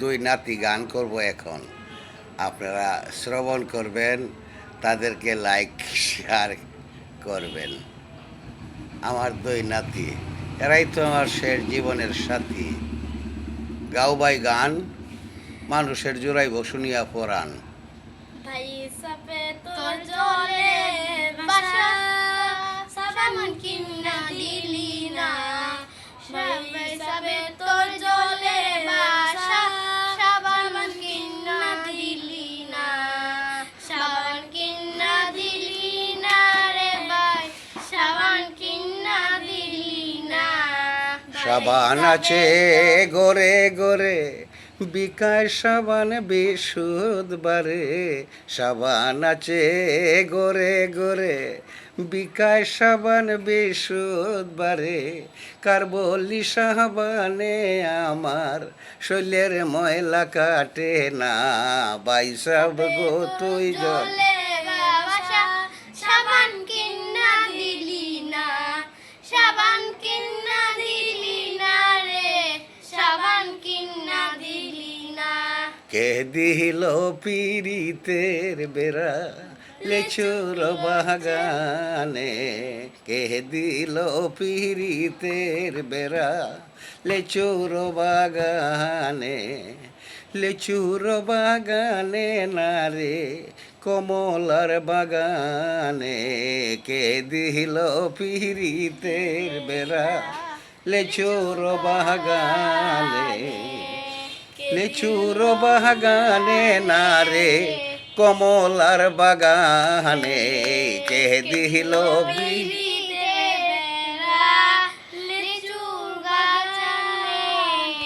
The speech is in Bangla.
দুই নাতি গান করব এখন। আপনারা শ্রবণ করবেন, তাদেরকে লাইক শেয়ার করবেন। আমার দুই নাতি, এরাই তো আমার শেষ জীবনের সাথী। গাও বাই গান, মানুষের জোড়াইব শুনিয়া পরাণ। ভাই সাপে তোর জলে বাসা সাবান কিনা দিলি না ভাই সাপে তোর জলে বাসা সাবান কিনা দিলি না সাবান কিনা দিলি না রে ভাই সাবান কিনা দিলি না সাবান আছে গোরে গোরে, বিকায় সাবান বিশুদ্ধবারে। সাবান আছে গোরে গোরে, বিকায় সাবান বিশুদ্ধবারে। কার বলি সাবানে আমার শৈলের ময়লা কাটে না। বাইসাব গো তুই জল জলে বাসা সাবান কিনা দিলি না সাবান কিনা দিলি না রে সাবান কিনা দিলি না কে দিল পিরিতের বেড়া লেচুর বাগানে। কে দিল পিরিতের বেড়া লেচুর বাগানে। লেচুর বাগানে না রে কমলার বাগানে। কে দিল পিরিতের বেড়া লেচুর বাগানে। লিচুর বাগানে না রে কমলার বাগানে। কে দিল বিলি